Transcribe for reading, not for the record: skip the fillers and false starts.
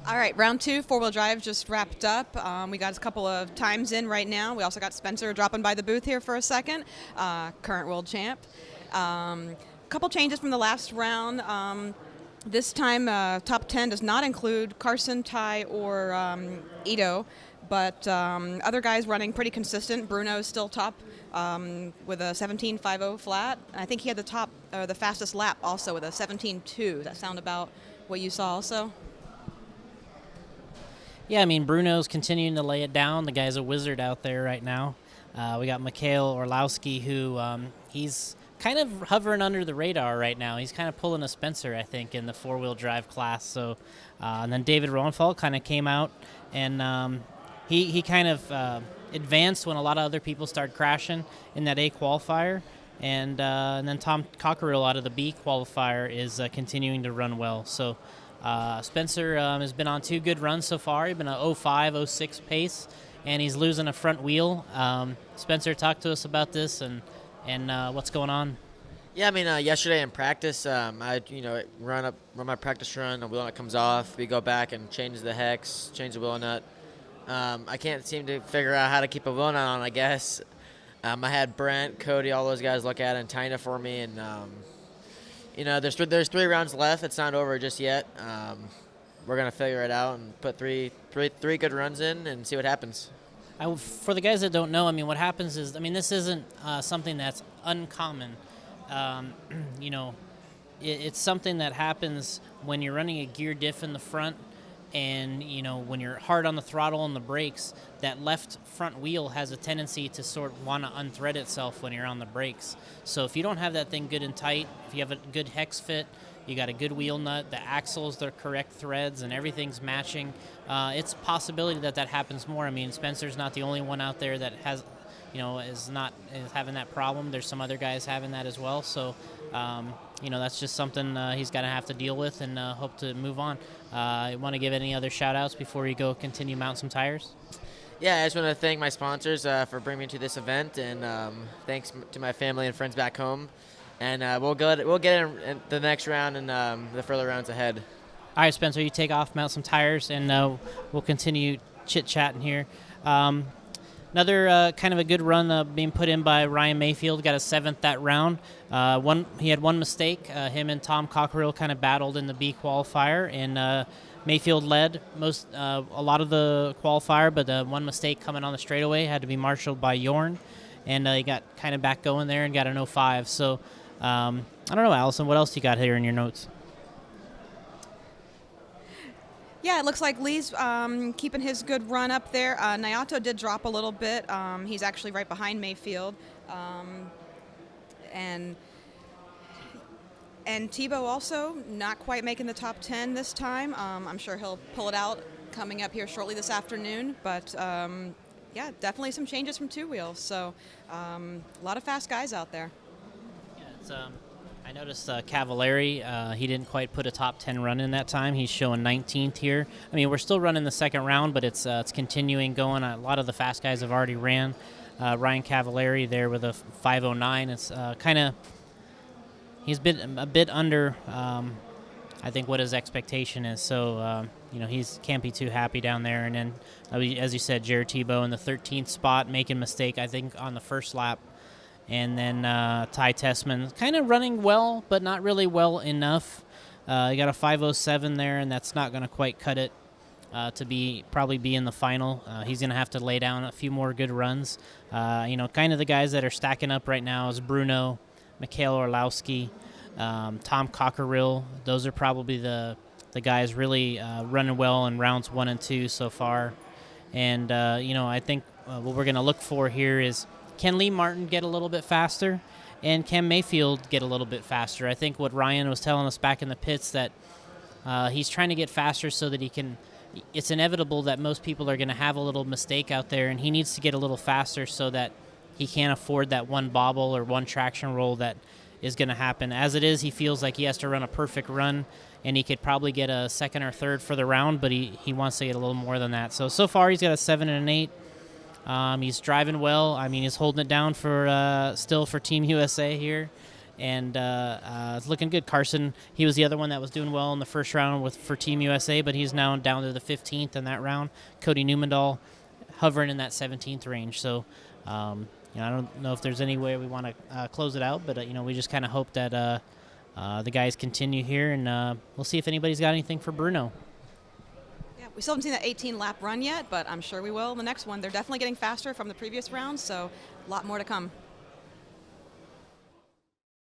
All right, round two, four-wheel drive just wrapped up. We got a couple of times in right now. We also got Spencer dropping by the booth here for a second, current world champ. Couple changes from the last round. This time, top 10 does not include Carson, Ty, or Ito, but other guys running pretty consistent. Bruno's still top with a 17.50 flat. I think he had the fastest lap also with a 17.2. Does that sound about what you saw also? Yeah, I mean, Bruno's continuing to lay it down. The guy's a wizard out there right now. We got Mikhail Orlowski, who he's kind of hovering under the radar right now. He's kind of pulling a Spencer, I think, in the four-wheel drive class. So, and then David Roenfeld kind of came out, and he kind of advanced when a lot of other people started crashing in that A qualifier. And then Tom Cockerill out of the B qualifier is continuing to run well. So Spencer has been on two good runs so far. He's been a 05, 06 pace, and he's losing a front wheel. Spencer, talk to us about this and what's going on. Yeah, I mean, yesterday in practice, I run my practice run. The wheel nut comes off. We go back and change the hex, change the wheel nut. I can't seem to figure out how to keep a wheel nut on, I guess. I had Brent, Cody, all those guys look at it and tighten it for me, and there's 3 rounds left. It's not over just yet. We're gonna figure it out and put three good runs in and see what happens. For the guys that don't know, I mean, what happens is, I mean, this isn't something that's uncommon. Um, you know, it's something that happens when you're running a gear diff in the front, and when you're hard on the throttle and the brakes, that left front wheel has a tendency to sort of want to unthread itself when you're on the brakes. So if you don't have that thing good and tight, if you have a good hex fit, you got a good wheel nut, the axles, the correct threads, and everything's matching, it's a possibility that happens more. I mean, Spencer's not the only one out there that has, is having that problem. There's some other guys having that as well. So, that's just something he's going to have to deal with and hope to move on. You want to give any other shout-outs before you go continue mount some tires? Yeah, I just want to thank my sponsors for bringing me to this event, and thanks to my family and friends back home. And we'll get in the next round and the further rounds ahead. All right, Spencer, you take off, mount some tires, and we'll continue chit-chatting here. Another kind of a good run being put in by Ryan Mayfield, got a 7th that round. He had one mistake. Him and Tom Cockerill kind of battled in the B qualifier, and Mayfield led a lot of the qualifier, but one mistake coming on the straightaway had to be marshaled by Yorn, and he got kind of back going there and got an 05. So I don't know, Allison, what else you got here in your notes? Yeah, it looks like Lee's keeping his good run up there. Naoto did drop a little bit. He's actually right behind Mayfield. And Tebow also not quite making the top 10 this time. I'm sure he'll pull it out coming up here shortly this afternoon. But, yeah, definitely some changes from two wheels. So a lot of fast guys out there. Yeah, it's I noticed Cavallari, he didn't quite put a top 10 run in that time. He's showing 19th here. I mean, we're still running the second round, but it's continuing going. A lot of the fast guys have already ran. Ryan Cavallari there with a 5:09. It's kind of, he's been a bit under, I think, what his expectation is. So, he's can't be too happy down there. And then, as you said, Jared Tebow in the 13th spot, making a mistake, I think, on the first lap. And then Ty Tessman kind of running well, but not really well enough. You got a 5:07 there, and that's not going to quite cut it to probably be in the final. He's going to have to lay down a few more good runs. Kind of the guys that are stacking up right now is Bruno, Mikhail Orlowski, Tom Cockerill. Those are probably the guys really running well in rounds 1 and 2 so far. And, I think what we're going to look for here is, can Lee Martin get a little bit faster, and can Mayfield get a little bit faster? I think what Ryan was telling us back in the pits, that he's trying to get faster so that he can – it's inevitable that most people are going to have a little mistake out there, and he needs to get a little faster so that he can't afford that one bobble or one traction roll that is going to happen. As it is, he feels like he has to run a perfect run, and he could probably get a second or third for the round, but he wants to get a little more than that. So far he's got a 7 and an 8. He's driving well. I mean, he's holding it down for still for Team USA here, and it's looking good. Carson, he was the other one that was doing well in the first round for Team USA, but he's now down to the 15th in that round. Cody Newmandahl hovering in that 17th range. So, I don't know if there's any way we want to close it out, but we just kind of hope that the guys continue here, and we'll see if anybody's got anything for Bruno. Yeah, we still haven't seen that 18-lap run yet, but I'm sure we will in the next one. They're definitely getting faster from the previous round, so a lot more to come.